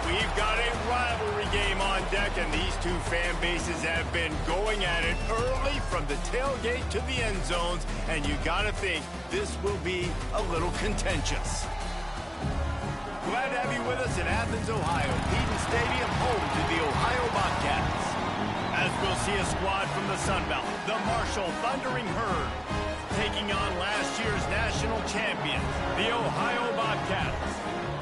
We've got a rivalry game on deck, and these two fan bases have been going at it early from the tailgate to the end zones, and you gotta think this will be a little contentious. Glad to have you with us in Athens, Ohio, Eaton Stadium, home to the Ohio Bobcats. As we'll see a squad from the Sun Belt, the Marshall Thundering Herd, taking on last year's national champions, the Ohio Bobcats.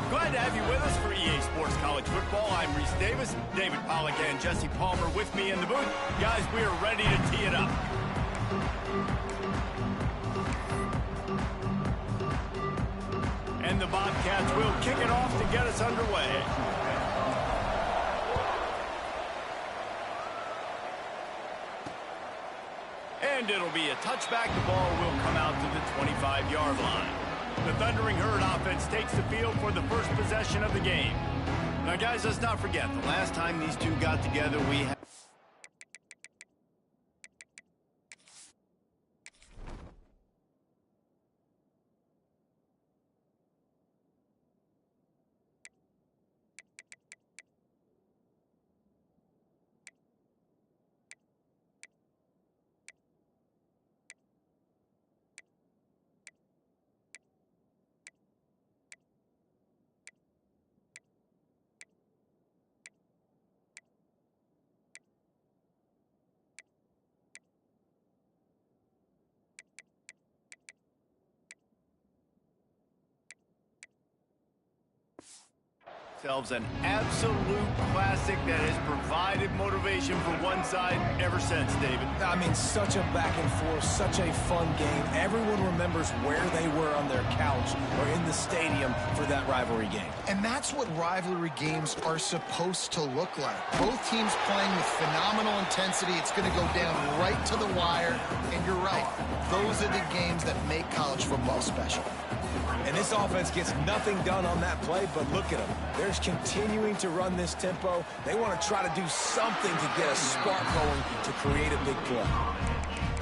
Glad to have you with us for EA Sports College Football. I'm Reese Davis, David Pollack, and Jesse Palmer with me in the booth. Guys, we are ready to tee it up. And the Bobcats will kick it off to get us underway. And it'll be a touchback. The ball will come out to the 25-yard line. The Thundering Herd offense takes the field for the first possession of the game. Now, guys, let's not forget, the last time these two got together, we had... An absolute classic that has provided motivation for one side ever since, David. I mean, such a back and forth, such a fun game. Everyone remembers where they were on their couch or in the stadium for that rivalry game. And that's what rivalry games are supposed to look like. Both teams playing with phenomenal intensity. It's going to go down right to the wire. And you're right, those are the games that make college football special. And this offense gets nothing done on that play, but look at them. They're continuing to run this tempo. They want to try to do something to get a spark going to create a big play.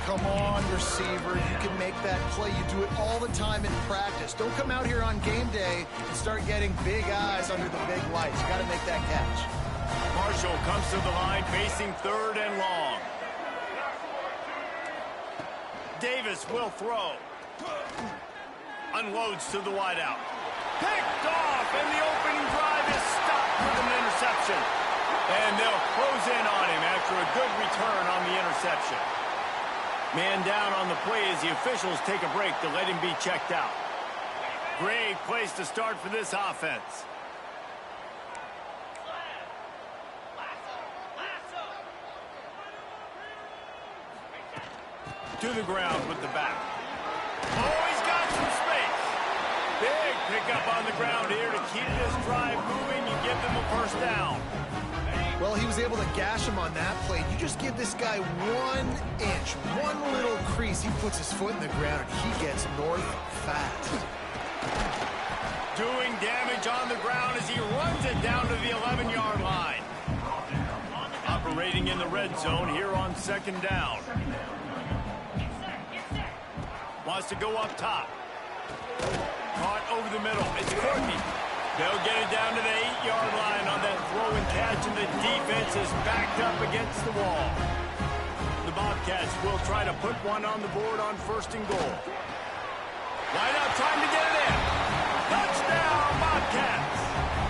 Come on, receiver. You can make that play. You do it all the time in practice. Don't come out here on game day and start getting big eyes under the big lights. You got to make that catch. Marshall comes to the line facing third and long. Davis will throw. Unloads to the wideout. Picked off, and the opening drive is stopped with an interception. And they'll close in on him after a good return on the interception. Man down on the play as the officials take a break to let him be checked out. Great place to start for this offense. To the ground with the back. Oh, he's got some space. Big pickup on the ground here to keep this drive moving and give them a first down. Well, he was able to gash him on that play. You just give this guy 1 inch, one little crease. He puts his foot in the ground, and he gets north fast. Doing damage on the ground as he runs it down to the 11-yard line. Operating in the red zone here on second down. Wants to go up top. Caught over the middle. It's Courtney. They'll get it down to the 8-yard line on that throw and catch, and the defense is backed up against the wall. The Bobcats will try to put one on the board on first and goal. Wide out, trying to get it in. Touchdown, Bobcats.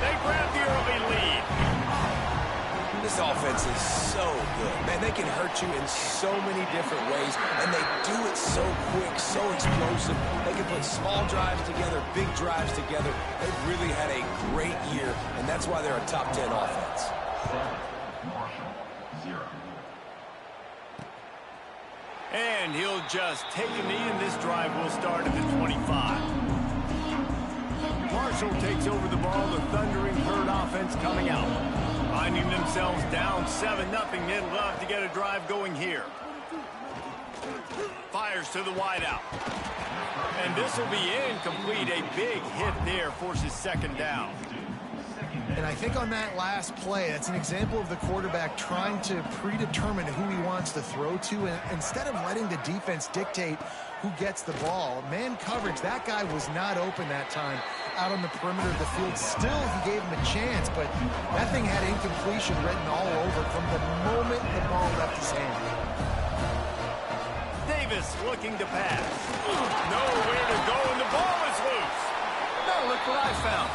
They grab the early lead. This offense is so good. Man, they can hurt you in so many different ways, and they do it so quick, so explosive. They can put small drives together, big drives together. They've really had a great year, and that's why they're a top 10 offense. And he'll just take a knee, and this drive will start at the 25. Marshall takes over the ball, the thundering herd offense coming out. Finding themselves down 7-0, they'd love to get a drive going here. Fires to the wideout. And this will be incomplete. A big hit there forces second down. And I think on that last play, that's an example of the quarterback trying to predetermine who he wants to throw to, and instead of letting the defense dictate who gets the ball. Man coverage, that guy was not open that time out on the perimeter of the field. Still, he gave him a chance, but that thing had incompletion written all over it from the moment the ball left his hand. Davis looking to pass. Nowhere to go, and the ball is loose. Now look what I found.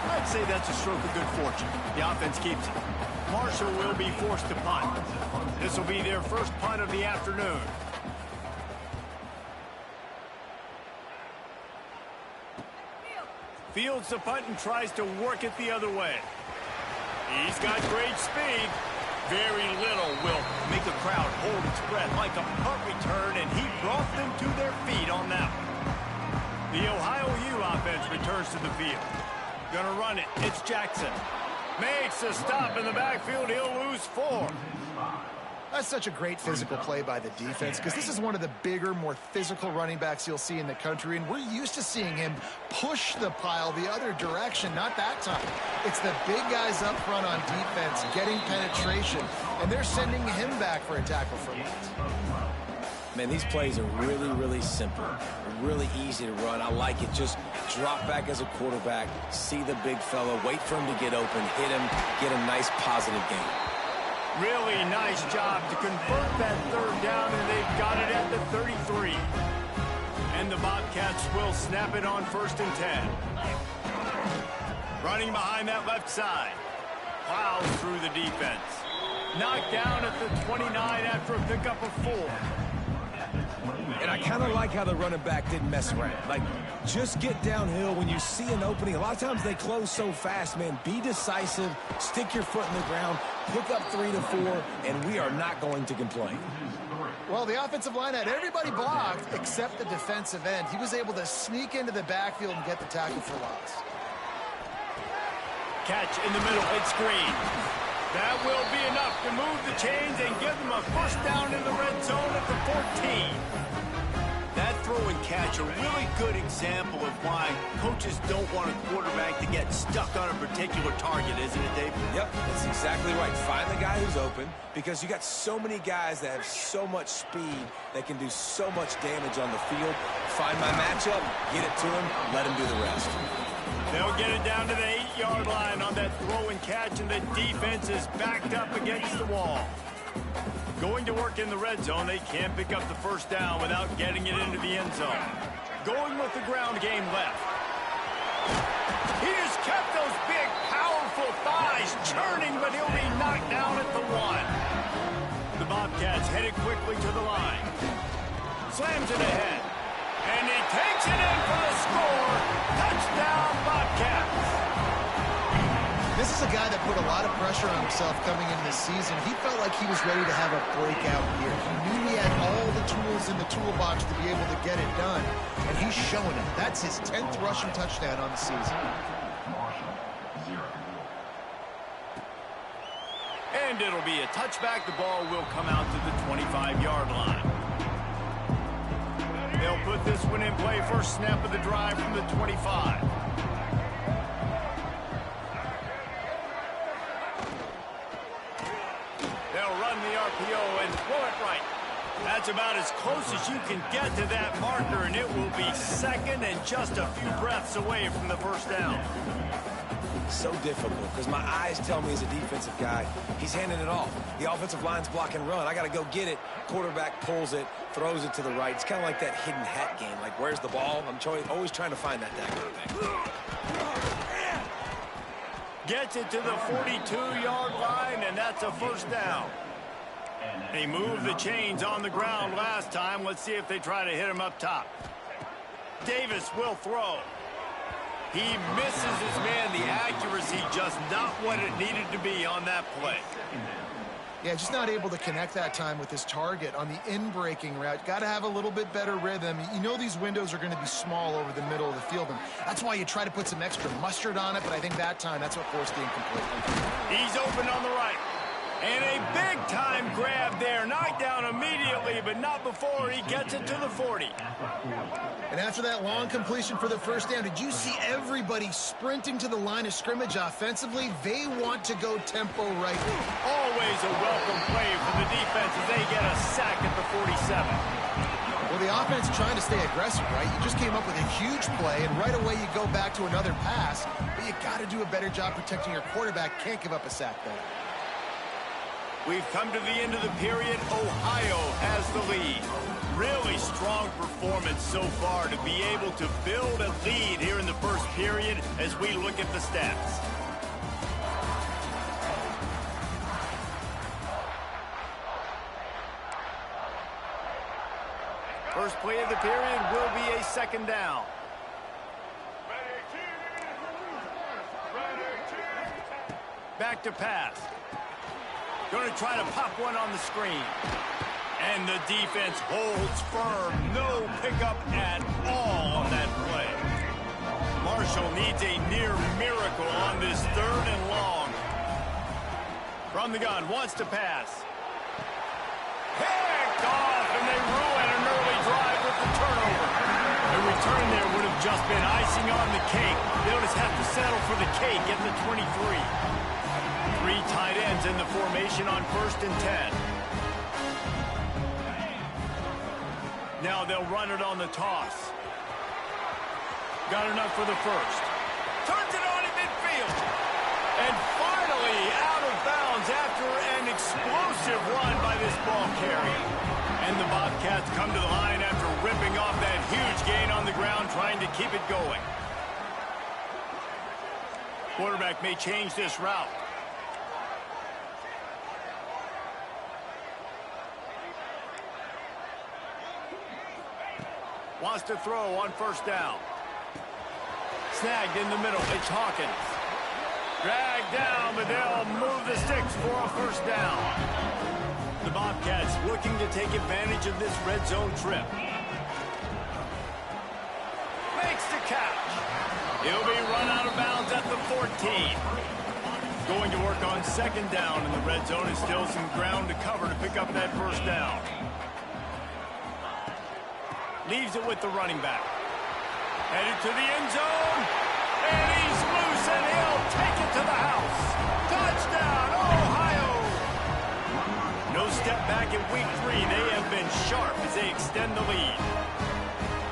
I'd say that's a stroke of good fortune. The offense keeps it. Marshall will be forced to punt. This will be their first punt of the afternoon. Fields the punt and tries to work it the other way. He's got great speed. Very little will make a crowd hold its breath like a punt return, and he brought them to their feet on that one. The Ohio U offense returns to the field. Gonna run it. It's Jackson. Makes a stop in the backfield. He'll lose 4. That's such a great physical play by the defense, because this is one of the bigger, more physical running backs you'll see in the country, and we're used to seeing him push the pile the other direction. Not that time. It's the big guys up front on defense getting penetration, and they're sending him back for a tackle for loss. Man, these plays are really, really simple. They're really easy to run. I like it. Just drop back as a quarterback, see the big fella, wait for him to get open, hit him, get a nice positive gain. Really nice job to convert that third down, and they've got it at the 33. And the Bobcats will snap it on 1st and 10. Running behind that left side. Plows through the defense. Knocked down at the 29 after a pickup of 4. And I kind of like how the running back didn't mess around. Like, just get downhill when you see an opening. A lot of times they close so fast, man. Be decisive, stick your foot in the ground, pick up 3 to 4, and we are not going to complain. Well, the offensive line had everybody blocked except the defensive end. He was able to sneak into the backfield and get the tackle for loss. Catch in the middle. It's Green. That will be enough to move the chains and give them a first down in the red zone at the 14. That throw and catch, a really good example of why coaches don't want a quarterback to get stuck on a particular target, isn't it, Dave? Yep, that's exactly right. Find the guy who's open, because you got so many guys that have so much speed that can do so much damage on the field. Find my matchup, get it to him, let him do the rest. They'll get it down to the 8-yard line on that throw and catch, and the defense is backed up against the wall. Going to work in the red zone, they can't pick up the first down without getting it into the end zone. Going with the ground game left. He just kept those big, powerful thighs churning, but he'll be knocked down at the 1. The Bobcats headed quickly to the line. Slams it ahead. And he takes it in for the score. Touchdown! down, Bobcats. This is a guy that put a lot of pressure on himself coming into this season. He felt like he was ready to have a breakout year. He knew he had all the tools in the toolbox to be able to get it done, and he's showing it. That's his 10th rushing touchdown on the season. And it'll be a touchback. The ball will come out to the 25-yard line. They'll put this one in play. First snap of the drive from the 25. They'll run the RPO and throw it right. That's about as close as you can get to that marker, and it will be second and just a few breaths away from the first down. So difficult because my eyes tell me as a defensive guy, he's handing it off. The offensive line's block and run. I got to go get it. Quarterback pulls it, throws it to the right. It's kind of like that hidden hat game. Like, where's the ball? I'm always trying to find that kind of thing. Gets it to the 42-yard line, and that's a first down. They moved the chains on the ground last time. Let's see if they try to hit him up top. Davis will throw. He misses his man. The accuracy just not what it needed to be on that play. Yeah, just not able to connect that time with his target on the in-breaking route. Got to have a little bit better rhythm. You know these windows are going to be small over the middle of the field, and that's why you try to put some extra mustard on it, but I think that time that's what forced the incomplete. He's open on the right. And a big-time grab there. Knocked down immediately, but not before he gets it to the 40. And after that long completion for the first down, did you see everybody sprinting to the line of scrimmage offensively? They want to go tempo right. Always a welcome play for the defense as they get a sack at the 47. Well, the offense trying to stay aggressive, right? You just came up with a huge play, and right away you go back to another pass, but you got to do a better job protecting your quarterback. Can't give up a sack, though. We've come to the end of the period. Ohio has the lead. Really strong performance so far to be able to build a lead here in the first period as we look at the stats. First play of the period will be a second down. Back to pass. Going to try to pop one on the screen. And the defense holds firm. No pickup at all on that play. Marshall needs a near miracle on this third and long. From the gun, wants to pass. Picked off, and they ruin an early drive with the turnover. The return there would have just been icing on the cake. They'll just have to settle for the cake at the 23. Three tight ends in the formation on 1st and 10. Now they'll run it on the toss. Got enough for the first. Turns it on in midfield. And finally out of bounds after an explosive run by this ball carrier. And the Bobcats come to the line after ripping off that huge gain on the ground, trying to keep it going. Quarterback may change this route. Wants to throw on 1st down. Snagged in the middle. It's Hawkins. Dragged down, but they'll move the sticks for a 1st down. The Bobcats looking to take advantage of this red zone trip. Makes the catch. He'll be run out of bounds at the 14. Going to work on 2nd down in the red zone, and still some ground to cover to pick up that 1st down. Leaves it with the running back. Headed to the end zone. And he's loose, and he'll take it to the house. Touchdown, Ohio! No step back in week 3. They have been sharp as they extend the lead.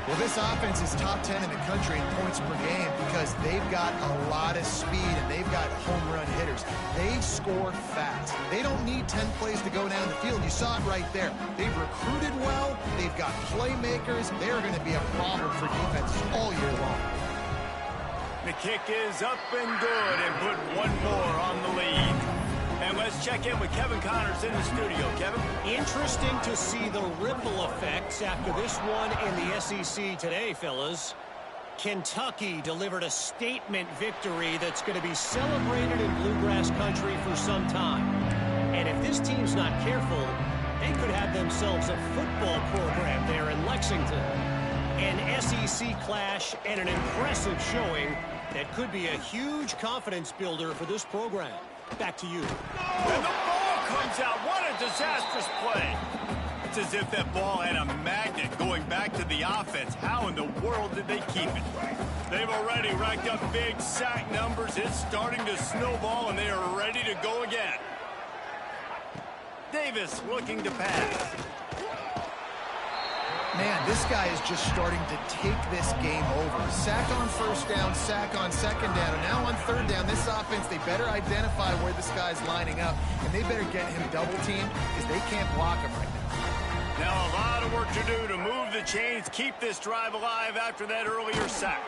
Well, this offense is top 10 in the country in points per game because they've got a lot of speed and they've got home run hitters. They score fast. They don't need 10 plays to go down the field. You saw it right there. They've recruited well. They've got playmakers. They're going to be a problem for defenses all year long. The kick is up and good, and put one more on the lead. And let's check in with Kevin Connors in the studio. Kevin? Interesting to see the ripple effects after this one in the SEC today, fellas. Kentucky delivered a statement victory that's going to be celebrated in Bluegrass country for some time. And if this team's not careful, they could have themselves a football program there in Lexington. An SEC clash and an impressive showing that could be a huge confidence builder for this program. Back to you. And the ball comes out. What a disastrous play. It's as if that ball had a magnet going back to the offense. How in the world did they keep it? They've already racked up big sack numbers. It's starting to snowball, and they are ready to go again. Davis looking to pass. Man, this guy is just starting to take this game over. Sack on first down, sack on second down, and now on third down, this offense, they better identify where this guy's lining up, and they better get him double-teamed because they can't block him right now. Now a lot of work to do to move the chains, keep this drive alive after that earlier sack.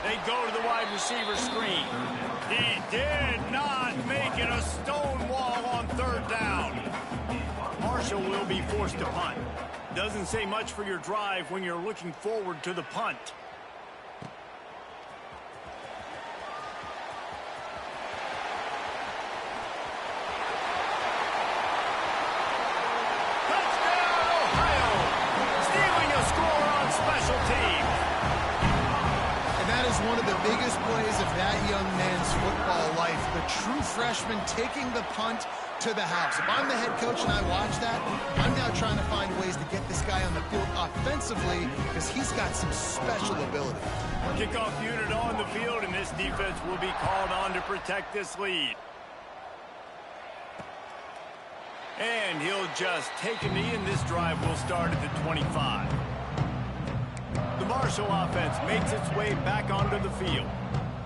They go to the wide receiver screen. He did not make it a stone wall on third down. Marshall will be forced to punt. Doesn't say much for your drive when you're looking forward to the punt. One of the biggest plays of that young man's football life, the true freshman taking the punt to the house. If I'm the head coach and I watch that, I'm now trying to find ways to get this guy on the field offensively because he's got some special ability. Kickoff unit on the field, and this defense will be called on to protect this lead. And he'll just take a knee, and this drive will start at the 25. The Marshall offense makes its way back onto the field.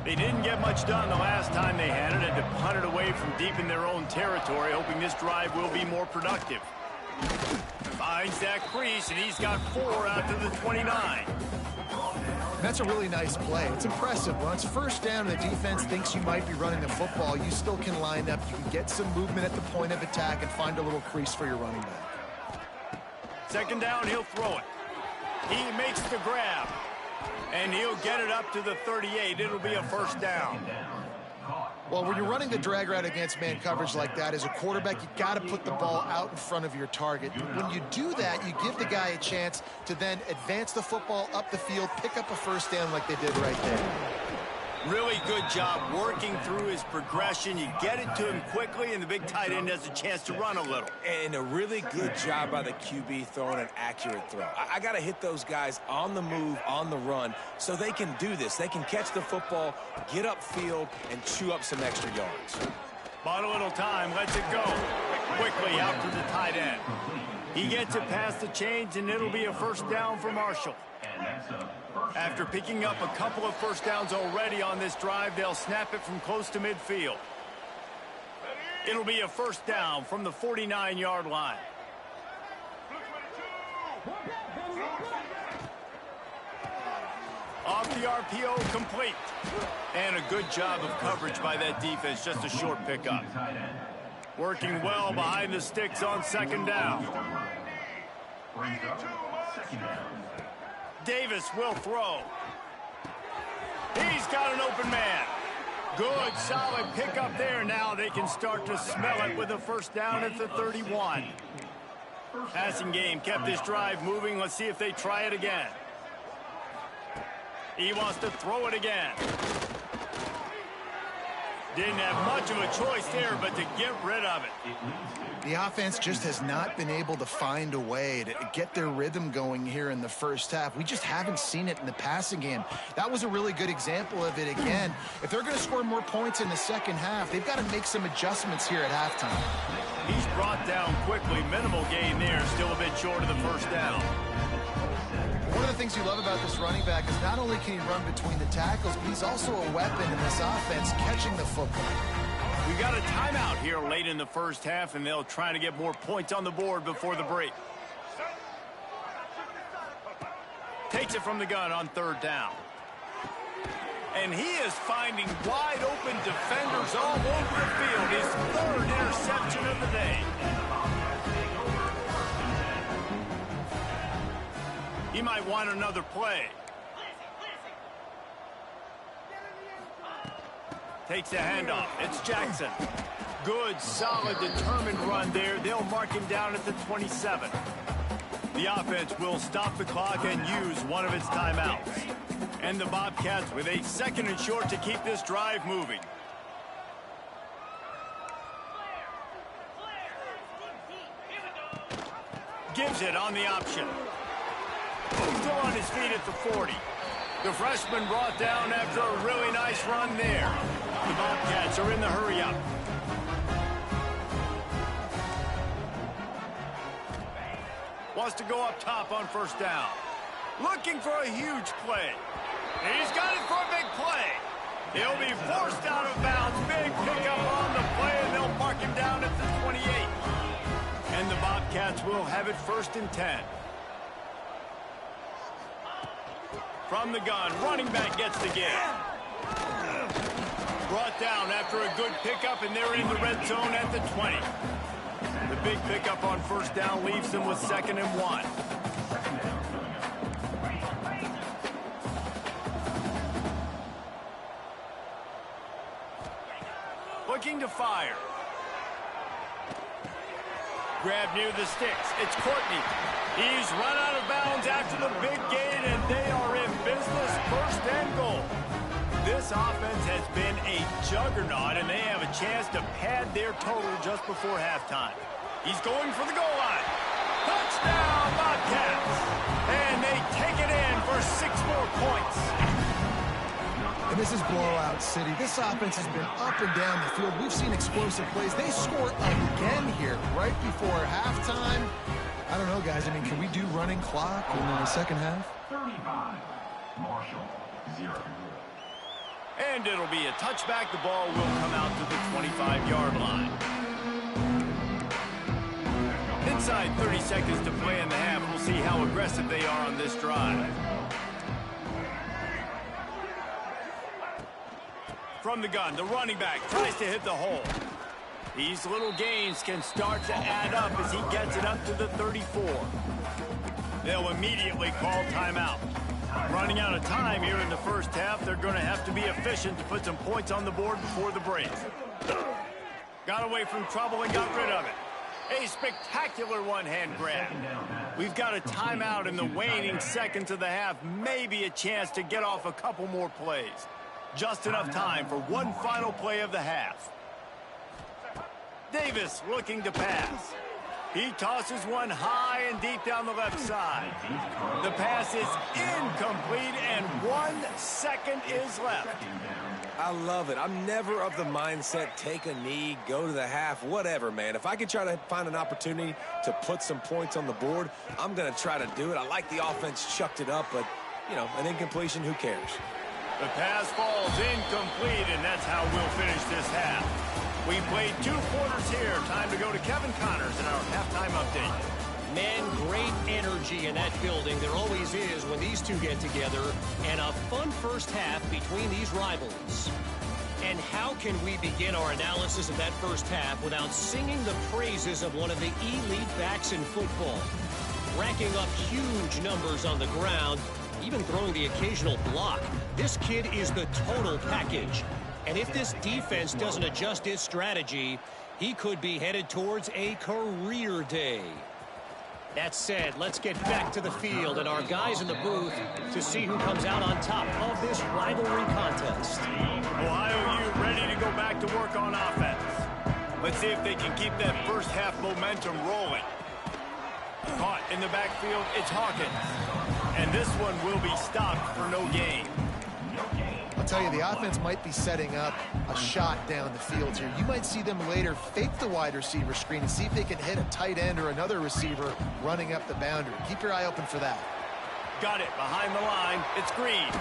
They didn't get much done the last time they had it, and to punt it away from deep in their own territory, hoping this drive will be more productive. Finds that crease, and he's got 4 out to the 29. That's a really nice play. It's impressive. When it's first down and the defense thinks you might be running the football, you still can line up. You can get some movement at the point of attack and find a little crease for your running back. Second down, he'll throw it. He makes the grab, and he'll get it up to the 38. It'll be a first down. Well, when you're running the drag route against man coverage like that, as a quarterback, you got to put the ball out in front of your target. When you do that, you give the guy a chance to then advance the football up the field, pick up a first down like they did right there. Really good job working through his progression. You get it to him quickly, and the big tight end has a chance to run a little. And a really good job by the QB throwing an accurate throw. I got to hit those guys on the move, on the run, so they can do this. They can catch the football, get upfield, and chew up some extra yards. Bought a little time, lets it go. Quickly out to the tight end. He gets it past the chains, and it'll be a first down for Marshall. After picking up a couple of first downs already on this drive, they'll snap it from close to midfield. It'll be a first down from the 49-yard line. Off the RPO, complete. And a good job of coverage by that defense, just a short pickup. Working well behind the sticks on second down. Davis will throw. He's got an open man. Good, solid pickup there. Now they can start to smell it with a first down at the 31. Passing game kept this drive moving. Let's see if they try it again. He wants to throw it again. Didn't have much of a choice there, but to get rid of it. The offense just has not been able to find a way to get their rhythm going here in the first half. We just haven't seen it in the passing game. That was a really good example of it again. If they're going to score more points in the second half, they've got to make some adjustments here at halftime. He's brought down quickly. Minimal gain there. Still a bit short of the first down. One of the things you love about this running back is not only can he run between the tackles, but he's also a weapon in this offense catching the football. We got a timeout here late in the first half, and they'll try to get more points on the board before the break. Takes it from the gun on third down. And he is finding wide open defenders all over the field. His third interception of the day. He might want another play. Takes the handoff. It's Jackson. Good, solid, determined run there. They'll mark him down at the 27. The offense will stop the clock and use one of its timeouts. And the Bobcats with a 2nd and short to keep this drive moving. Gives it on the option. Still on his feet at the 40. The freshman brought down after a really nice run there. The Bobcats are in the hurry-up. Wants to go up top on 1st down. Looking for a huge play. He's got it for a big play. He'll be forced out of bounds. Big pickup on the play, and they'll mark him down at the 28. And the Bobcats will have it 1st and 10. From the gun, running back gets the give. Brought down after a good pickup, and they're in the red zone at the 20. The big pickup on 1st down leaves them with 2nd and 1. Looking to fire. Grab near the sticks. It's Courtney. He's run out of bounds after the big gain, and they are in business. 1st and goal. This offense has been a juggernaut, and they have a chance to pad their total just before halftime. He's going for the goal line. Touchdown, Bobcats! And they take it in for 6 more points. And this is blowout city. This offense has been up and down the field. We've seen explosive plays. They score again here right before halftime. I don't know, guys. I mean, can we do running clock in the 2nd half? 35. Marshall, 0. And it'll be a touchback. The ball will come out to the 25-yard line. Inside 30 seconds to play in the half. We'll see how aggressive they are on this drive. From the gun, the running back tries to hit the hole. These little gains can start to add up as he gets it up to the 34. They'll immediately call timeout. Running out of time here in the 1st half, they're going to have to be efficient to put some points on the board before the break. Got away from trouble and got rid of it. A spectacular one-hand grab. We've got a timeout in the waning seconds of the half. Maybe a chance to get off a couple more plays. Just enough time for one final play of the half. Davis looking to pass. He tosses one high and deep down the left side. The pass is incomplete, and 1 second is left. I love it. I'm never of the mindset, take a knee, go to the half, whatever, man. If I can try to find an opportunity to put some points on the board, I'm going to try to do it. I like the offense chucked it up, but, you know, an incompletion, who cares? The pass falls incomplete, and that's how we'll finish this half. We played 2 quarters here. Time to go to Kevin Connors in our halftime update. Man, great energy in that building. There always is when these two get together. And a fun 1st half between these rivals. And how can we begin our analysis of that 1st half without singing the praises of one of the elite backs in football? Racking up huge numbers on the ground, even throwing the occasional block. This kid is the total package. And if this defense doesn't adjust its strategy, he could be headed towards a career day. That said, let's get back to the field and our guys in the booth to see who comes out on top of this rivalry contest. Ohio U ready to go back to work on offense. Let's see if they can keep that 1st half momentum rolling. Caught in the backfield, it's Hawkins. And this one will be stopped for no gain. I'll tell you, the offense might be setting up a shot down the field here. You might see them later fake the wide receiver screen and see if they can hit a tight end or another receiver running up the boundary. Keep your eye open for that. Got it behind the line. It's Green.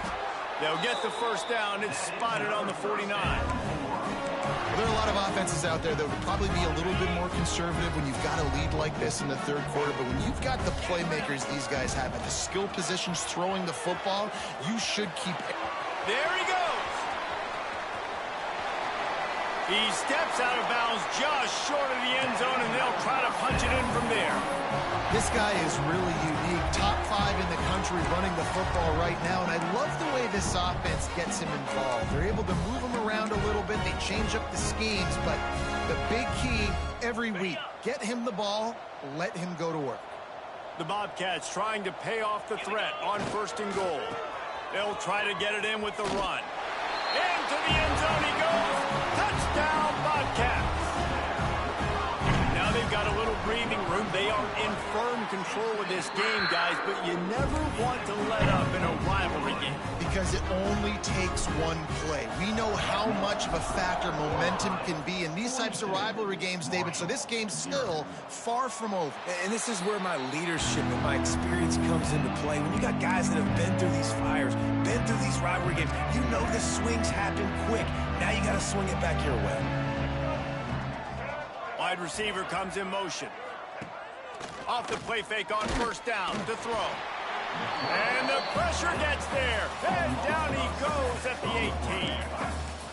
They'll get the 1st down. It's spotted on the 49. Well, there are a lot of offenses out there that would probably be a little bit more conservative when you've got a lead like this in the 3rd quarter. But when you've got the playmakers these guys have at the skill positions throwing the football, you should keep... There he goes. He steps out of bounds just short of the end zone, and they'll try to punch it in from there. This guy is really unique. Top 5 in the country running the football right now, and I love the way this offense gets him involved. They're able to move him around a little bit. They change up the schemes, but the big key every week, get him the ball, let him go to work. The Bobcats trying to pay off the threat on 1st and goal. They'll try to get it in with the run. Into the end zone he goes. Touchdown, Bobcats. Now they've got a little breathing room. They are in firm control of this game, guys, but you never want to let up in a rivalry game. Because it only takes one play. We know how much of a factor momentum can be in these types of rivalry games, David, so this game's still far from over. And this is where my leadership and my experience comes into play. When you got guys that have been through these fires, been through these rivalry games, you know the swings happen quick. Now you got to swing it back your way. Wide receiver comes in motion. Off the play fake on 1st down to throw. And the pressure gets there. And down he goes at the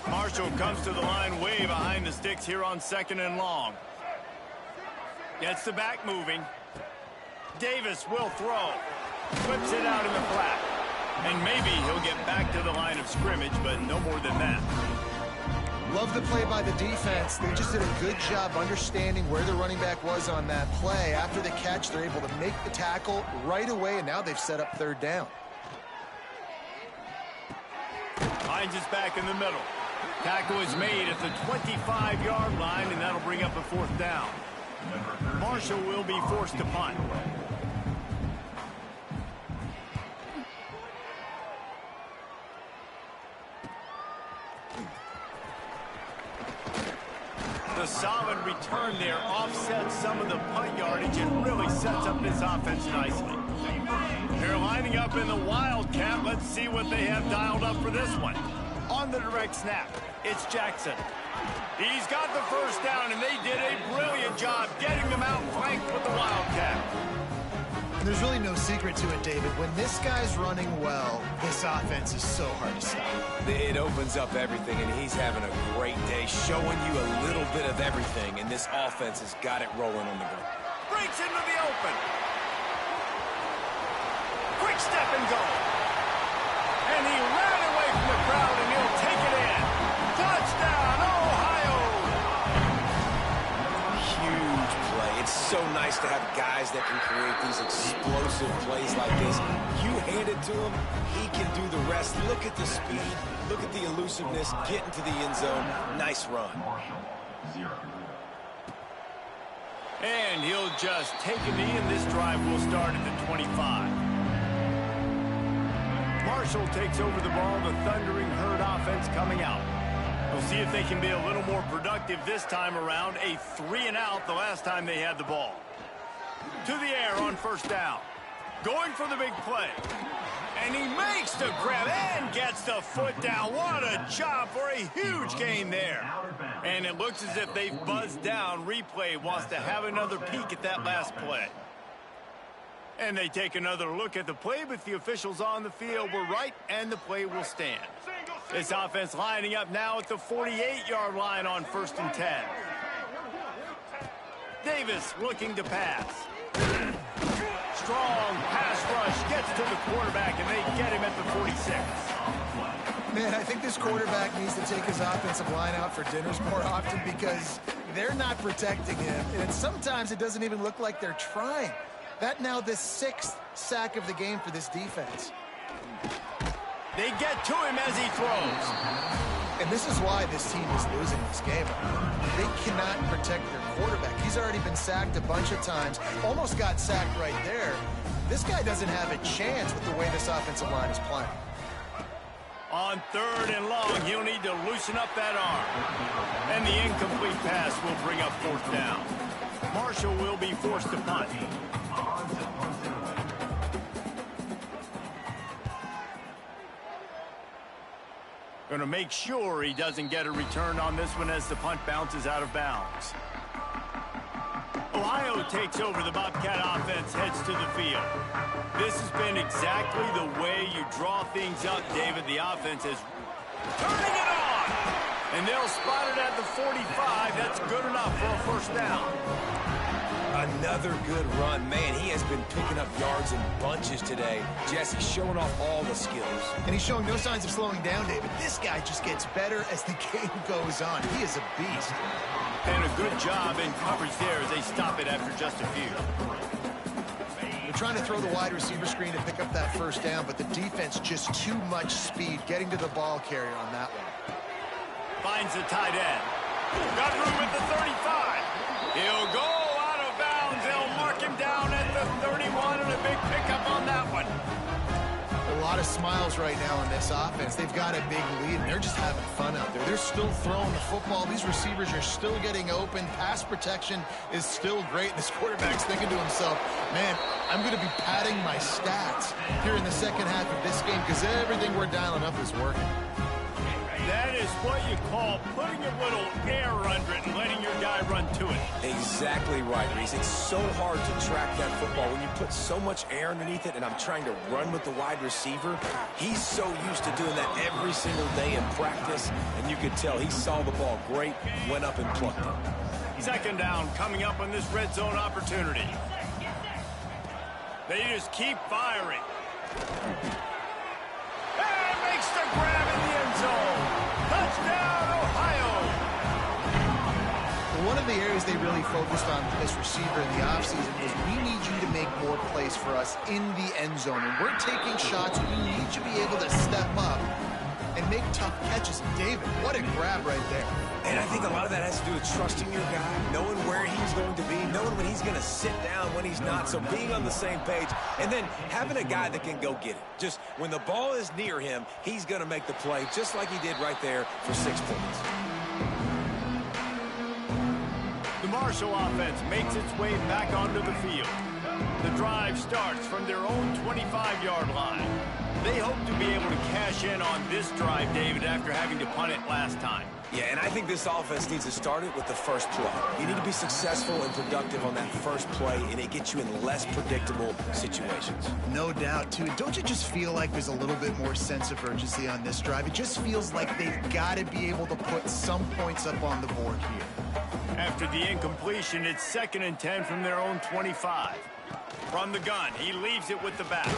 18. Marshall comes to the line way behind the sticks here on 2nd and long. Gets the back moving. Davis will throw. Whips it out in the flat. And maybe he'll get back to the line of scrimmage, but no more than that. Love the play by the defense. They just did a good job understanding where the running back was on that play. After the catch, they're able to make the tackle right away, and now they've set up 3rd down. Hines is back in the middle. Tackle is made at the 25-yard line, and that'll bring up a 4th down. Marshall will be forced to punt. The solid return there offsets some of the punt yardage and really sets up this offense nicely. They're lining up in the Wildcat. Let's see what they have dialed up for this one. On the direct snap, it's Jackson. He's got the 1st down, and they did a brilliant job getting them out flanked with the Wildcat. There's really no secret to it, David. When this guy's running well, this offense is so hard to stop. It opens up everything, and he's having a great day, showing you a little bit of everything, and this offense has got it rolling on the go. Breaks into the open. Quick step and go. And he ran away from the crowd, and he'll take it in. Touchdown, Ohio! Huge play. It's so nice to have guys that can create these explosive plays like this. You hand it to him, he can do the rest. Look at the speed. Look at the elusiveness. Get into the end zone. Nice run. Marshall, 0. And he'll just take a knee, and this drive will start at the 25. Marshall takes over the ball. The Thundering Herd offense coming out. We'll see if they can be a little more productive this time around. A 3-and-out the last time they had the ball. To the air on 1st down. Going for the big play. And he makes the grab and gets the foot down. What a job for a huge gain there. And it looks as if they've buzzed down. Replay wants to have another peek at that last play. And they take another look at the play, but the officials on the field were right, and the play will stand. This offense lining up now at the 48-yard line on 1st and 10. Davis looking to pass. Strong pass rush gets to the quarterback, and they get him at the 46. Man, I think this quarterback needs to take his offensive line out for dinners more often because they're not protecting him. And sometimes it doesn't even look like they're trying. That now the 6th sack of the game for this defense. They get to him as he throws. And this is why this team is losing this game. They cannot protect their quarterback. He's already been sacked a bunch of times. Almost got sacked right there. This guy doesn't have a chance with the way this offensive line is playing. On 3rd and long, he'll need to loosen up that arm. And the incomplete pass will bring up 4th down. Marshall will be forced to punt. Going to make sure he doesn't get a return on this one as the punt bounces out of bounds. Ohio takes over. The Bobcat offense heads to the field. This has been exactly the way you draw things up, David. The offense is turning it on. And they'll spot it at the 45. That's good enough for a 1st down. Another good run. Man, he has been picking up yards in bunches today. Jesse showing off all the skills. And he's showing no signs of slowing down, David. This guy just gets better as the game goes on. He is a beast. And a good job in coverage there as they stop it after just a few. They're trying to throw the wide receiver screen to pick up that first down, but the defense just too much speed getting to the ball carrier on that one. Finds the tight end. Got room at the 35. He'll go out of bounds. They'll mark him down at the 31, and a big pickup on that one. A lot of smiles right now in this offense. They've got a big lead, and they're just having fun out there. They're still throwing the football. These receivers are still getting open. Pass protection is still great. This quarterback's thinking to himself, man, I'm going to be padding my stats here in the second half of this game because everything we're dialing up is working. That is what you call putting a little air under it and letting your guy run to it. Exactly right, Reese. It's so hard to track that football when you put so much air underneath it, and I'm trying to run with the wide receiver. He's so used to doing that every single day in practice, and you could tell he saw the ball great, went up and plucked it. Second down coming up on this red zone opportunity. They just keep firing. And makes the grab in the end zone. Touchdown, Ohio! One of the areas they really focused on with this receiver in the offseason was we need you to make more plays for us in the end zone. And we're taking shots. We need you to be able to step up and make tough catches. David, what a grab right there. And I think a lot of that has to do with trusting your guy, knowing where he's going to be, knowing when he's going to sit down, when he's not, so being on the same page, and then having a guy that can go get it. Just when the ball is near him, he's going to make the play, just like he did right there for 6 points. The Marshall offense makes its way back onto the field. The drive starts from their own 25-yard line. They hope to be able to cash in on this drive, David, after having to punt it last time. Yeah, and I think this offense needs to start it with the first play. You need to be successful and productive on that first play, and it gets you in less predictable situations. No doubt, too. Don't you just feel like there's a little bit more sense of urgency on this drive? It just feels like they've got to be able to put some points up on the board here. After the incompletion, it's 2nd and 10 from their own 25. From the gun, he leaves it with the back.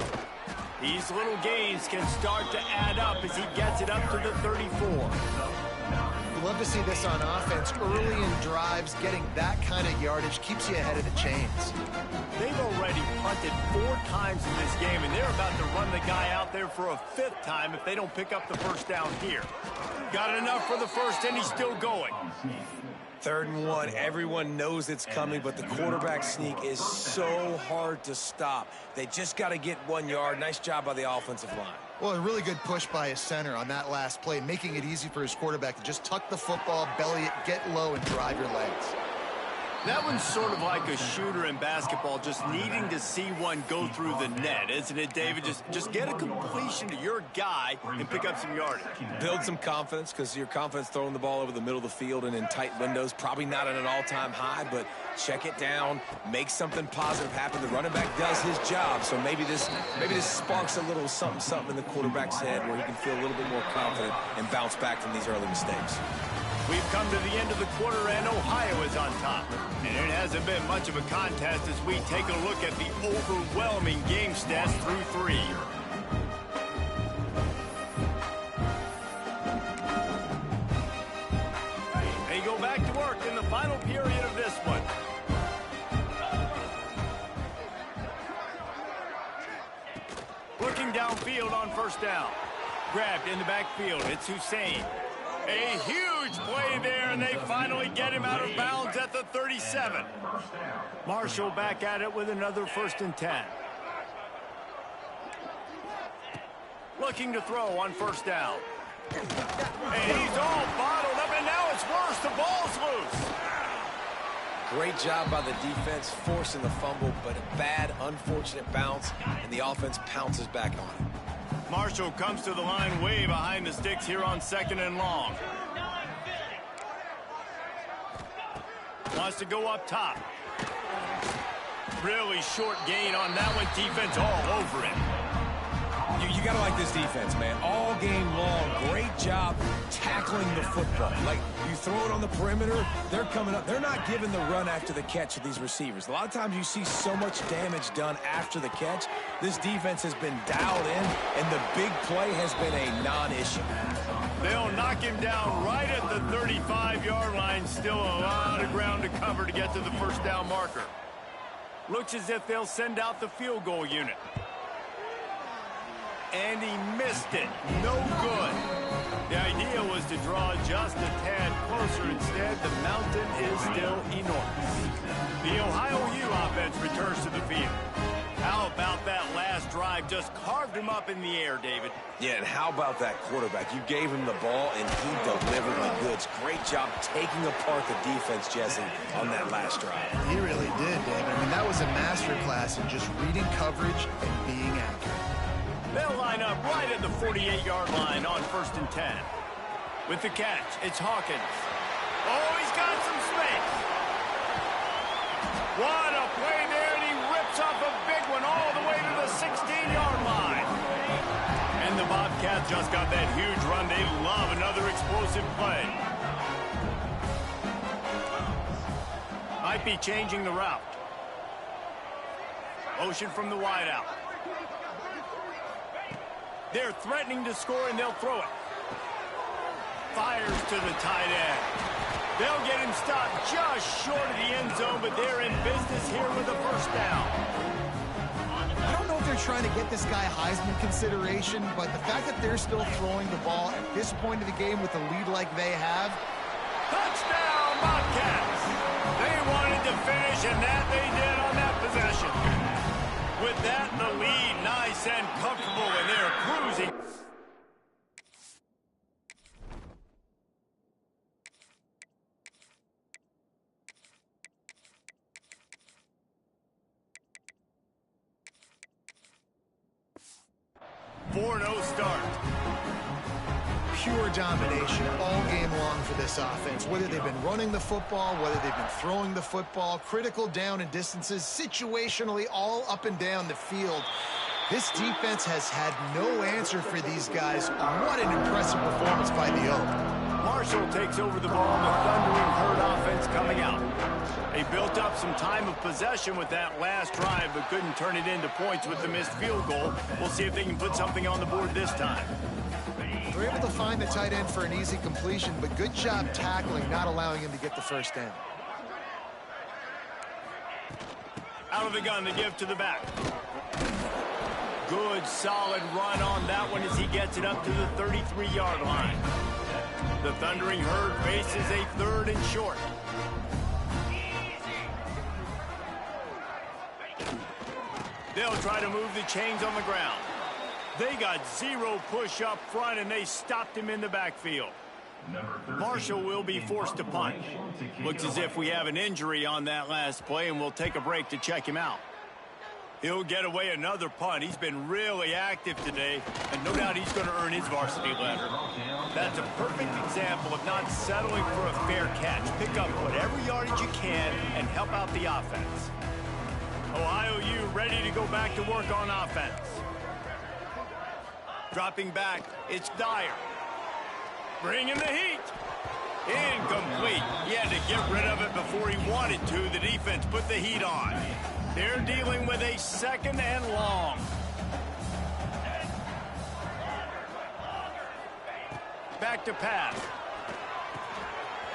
These little gains can start to add up as he gets it up to the 34. You love to see this on offense. Early in drives, getting that kind of yardage keeps you ahead of the chains. They've already punted 4 times in this game, and they're about to run the guy out there for a 5th time if they don't pick up the first down here. Got enough for the first, and he's still going. 3rd and 1, everyone knows it's coming, but the quarterback sneak is so hard to stop. They just got to get 1 yard. Nice job by the offensive line. Well, a really good push by his center on that last play, making it easy for his quarterback to just tuck the football, belly it, get low, and drive your legs. That one's sort of like a shooter in basketball, just needing to see one go through the net, isn't it, David? Just get a completion to your guy and pick up some yardage. Build some confidence, because your confidence throwing the ball over the middle of the field and in tight windows, probably not at an all-time high, but check it down, make something positive happen. The running back does his job, so maybe this sparks a little something in the quarterback's head where he can feel a little bit more confident and bounce back from these early mistakes. We've come to the end of the quarter, and Ohio is on top. And it hasn't been much of a contest as we take a look at the overwhelming game stats through 3. They go back to work in the final period of this one. Looking downfield on first down. Grabbed in the backfield. It's Hussein. A huge play there, and they finally get him out of bounds at the 37. Marshall back at it with another 1st and 10. Looking to throw on first down. And he's all bottled up, and now it's worse. The ball's loose. Great job by the defense, forcing the fumble, but a bad, unfortunate bounce, and the offense pounces back on it. Marshall comes to the line way behind the sticks here on 2nd and long. Wants to go up top. Really short gain on that one. Defense all over it. You got to like this defense, man. All game long, great job tackling the football. Like, you throw it on the perimeter, they're coming up. They're not giving the run after the catch to these receivers. A lot of times you see so much damage done after the catch. This defense has been dialed in, and the big play has been a non-issue. They'll knock him down right at the 35-yard line. Still a lot of ground to cover to get to the first down marker. Looks as if they'll send out the field goal unit. And he missed it. No good. The idea was to draw just a tad closer. Instead, the mountain is still enormous. The Ohio U offense returns to the field. How about that last drive? Just carved him up in the air, David. Yeah, and how about that quarterback? You gave him the ball, and he delivered the goods. Great job taking apart the defense, Jesse, on that last drive. He really did, David. I mean, that was a masterclass in just reading coverage and being accurate. They'll line up right at the 48-yard line on 1st and 10. With the catch, it's Hawkins. Oh, he's got some space. What a play there, and he rips off a big one all the way to the 16-yard line. And the Bobcats just got that huge run. They love another explosive play. Might be changing the route. Motion from the wideout. They're threatening to score, and they'll throw it. Fires to the tight end. They'll get him stopped just short of the end zone, but they're in business here with a first down. I don't know if they're trying to get this guy Heisman consideration, but the fact that they're still throwing the ball at this point of the game with a lead like they have. Touchdown, Bobcats! They wanted to finish, and that they did on that possession. With that, the lead nice and comfortable, and they're cruising. (4-0) start. Pure domination all game long for this offense. Whether they've been running the football, whether they've been throwing the football, critical down and distances, situationally all up and down the field. This defense has had no answer for these guys. What an impressive performance by the Oak. Marshall takes over the ball, the Thundering Herd offense coming out. They built up some time of possession with that last drive, but couldn't turn it into points with the missed field goal. We'll see if they can put something on the board this time. They're able to find the tight end for an easy completion, but good job tackling, not allowing him to get the first down. Out of the gun to give to the back. Good, solid run on that one as he gets it up to the 33-yard line. The Thundering Herd faces a 3rd and short. They'll try to move the chains on the ground. They got 0 push up front, and they stopped him in the backfield. Marshall will be forced to punt. Looks as if we have an injury on that last play, and we'll take a break to check him out. He'll get away another punt. He's been really active today, and no doubt he's going to earn his varsity letter. That's a perfect example of not settling for a fair catch. Pick up whatever yardage you can and help out the offense. Ohio U ready to go back to work on offense. Dropping back, it's Dyer. Bringing the heat. Incomplete. He had to get rid of it before he wanted to. The defense put the heat on. They're dealing with a 2nd and long. Back to pass.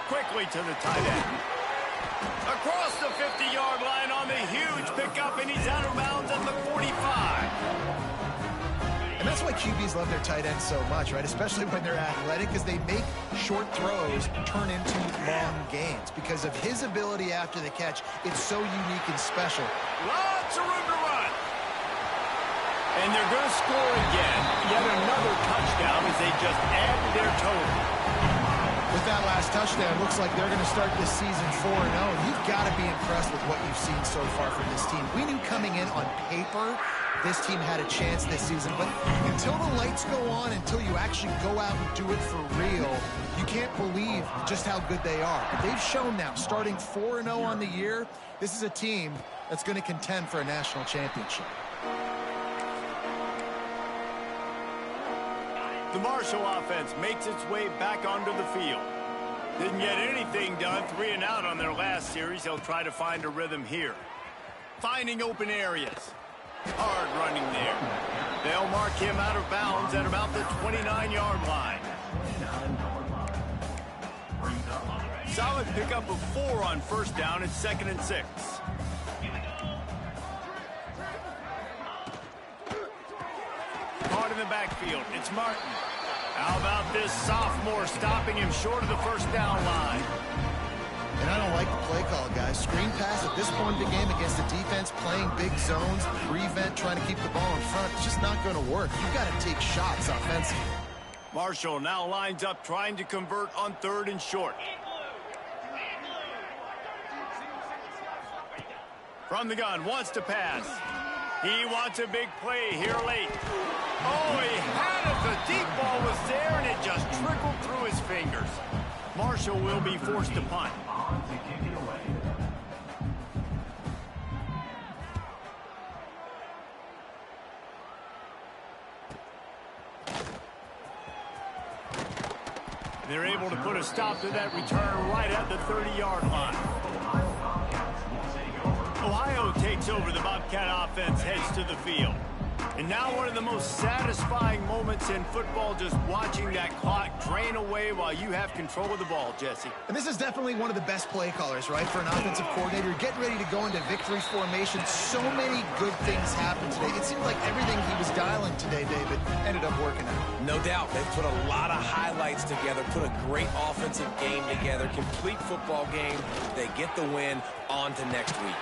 Quickly to the tight end. Across the 50-yard line on the huge pickup, and he's out of bounds at the 45. And that's why QBs love their tight ends so much, right? Especially when they're athletic, because they make short throws turn into long gains. Because of his ability after the catch, it's so unique and special. Lots of room to run. And they're going to score again. Yet another touchdown as they just add to their total. With that last touchdown, looks like they're going to start this season 4-0. You've got to be impressed with what you've seen so far from this team. We knew coming in on paper this team had a chance this season, but until the lights go on, until you actually go out and do it for real, you can't believe just how good they are. But they've shown now, starting 4-0 on the year, this is a team that's going to contend for a national championship. The Marshall offense makes its way back onto the field. Didn't get anything done, 3 and out on their last series. They'll try to find a rhythm here. Finding open areas. Hard running there. They'll mark him out of bounds at about the 29-yard line. Solid pickup of 4 on first down. It's 2nd and 6. Caught in the backfield. It's Martin. How about this sophomore stopping him short of the first down line? And I don't like the play call, guys. Screen pass at this point in the game against the defense playing big zones, prevent, trying to keep the ball in front. It's just not going to work. You've got to take shots offensively. Marshall now lines up trying to convert on 3rd and short. From the gun, wants to pass. He wants a big play here late. Oh, he had it. The deep ball was there, and it just trickled through his fingers. Marshall will be forced to punt. They're able to put a stop to that return right at the 30-yard line. Ohio takes over. The Bobcat offense heads to the field. And now one of the most satisfying moments in football, just watching that clock drain away while you have control of the ball, Jesse. And this is definitely one of the best play callers, right, for an offensive coordinator. Getting ready to go into victory formation. So many good things happened today. It seemed like everything he was dialing today, David, ended up working out. No doubt. They've put a lot of highlights together, put a great offensive game together, complete football game. They get the win. On to next week.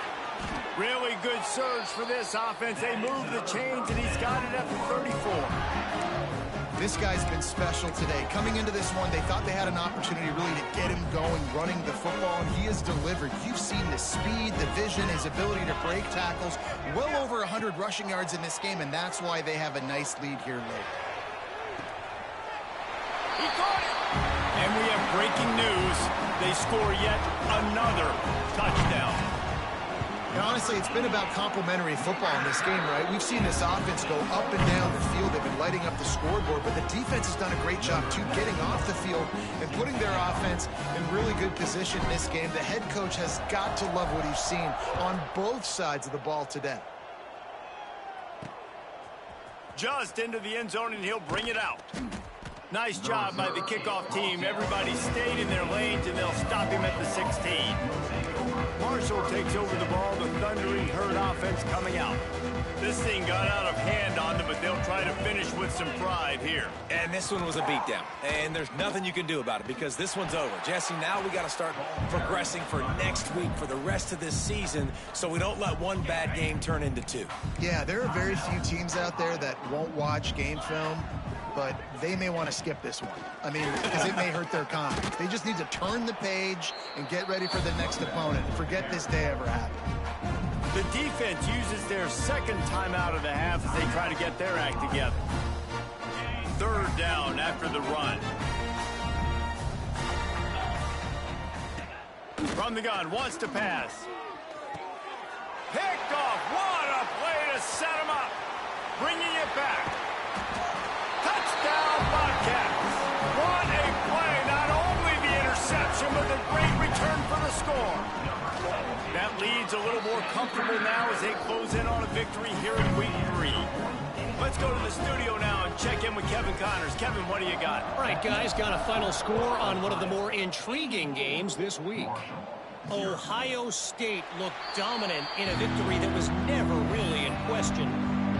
Really good surge for this offense. They move the chains, and he's got it at the 34. This guy's been special today. Coming into this one, they thought they had an opportunity really to get him going, running the football, and he has delivered. You've seen the speed, the vision, his ability to break tackles. Well over 100 rushing yards in this game, and that's why they have a nice lead here late. He caught it! And we have breaking news. They score yet another touchdown. And honestly, it's been about complementary football in this game, right? We've seen this offense go up and down the field. They've been lighting up the scoreboard, but the defense has done a great job, too, getting off the field and putting their offense in really good position in this game. The head coach has got to love what he's seen on both sides of the ball today. Just into the end zone, and he'll bring it out. Nice job by the kickoff team. Everybody stayed in their lanes, and they'll stop him at the 16. Marshall takes over the ball. The thundering herd offense coming out. This thing got out of hand on them, but they'll try to finish with some pride here. And this one was a beatdown. And there's nothing you can do about it because this one's over. Jesse, now we got to start progressing for next week, for the rest of this season, so we don't let one bad game turn into 2. Yeah, there are very few teams out there that won't watch game film, but they may want to skip this one. I mean, because it may hurt their confidence. They just need to turn the page and get ready for the next opponent. Forget this day ever happened. The defense uses their second timeout of the half as they try to get their act together. 3rd down after the run. From the gun, wants to pass. Picked off. What a play to set him up. Bringing it back. Touchdown, Bobcats. What a play. Not only the interception, but the great return for the score. That lead's a little more comfortable now as they close in on a victory here in week 3. Let's go to the studio now and check in with Kevin Connors. Kevin, what do you got? All right, guys, got a final score on one of the more intriguing games this week. Ohio State looked dominant in a victory that was never really in question.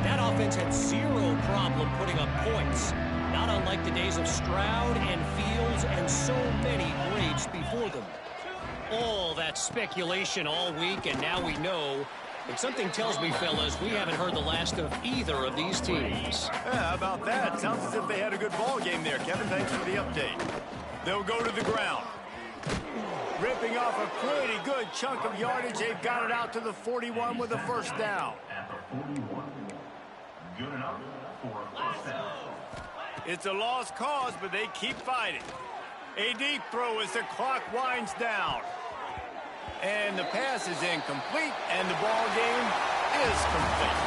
That offense had zero problem putting up points, not unlike the days of Stroud and Fields and so many greats before them. All that speculation all week, and now we know. But something tells me, fellas, we haven't heard the last of either of these teams. Yeah, how about that? Sounds as if they had a good ball game there. Kevin, thanks for the update. They'll go to the ground. Ripping off a pretty good chunk of yardage. They've got it out to the 41 with a first down. At the 41. Good enough for a first down. It's a lost cause, but they keep fighting. A deep throw as the clock winds down. And the pass is incomplete, and the ball game is complete.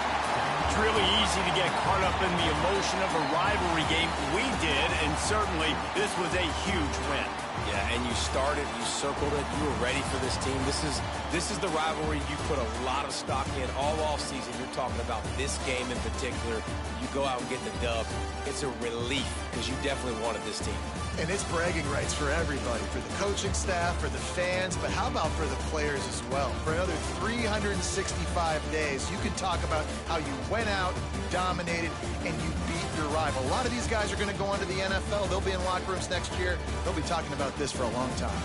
really easy to get caught up in the emotion of a rivalry game. We did, and certainly this was a huge win. Yeah, and you started, you circled it, you were ready for this team. This is the rivalry you put a lot of stock in all offseason. You're talking about this game in particular. You go out and get the dub. It's a relief because you definitely wanted this team. And it's bragging rights for everybody, for the coaching staff, for the fans, but how about for the players as well? For another 365 days, you can talk about how you went out, you dominated, and you beat your rival. A lot of these guys are going to go on to the NFL. They'll be in locker rooms next year. They'll be talking about this for a long time.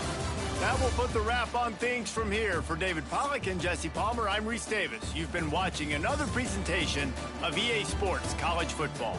That will put the wrap on things from here. For David Pollack and Jesse Palmer, I'm Reese Davis. You've been watching another presentation of EA Sports College Football.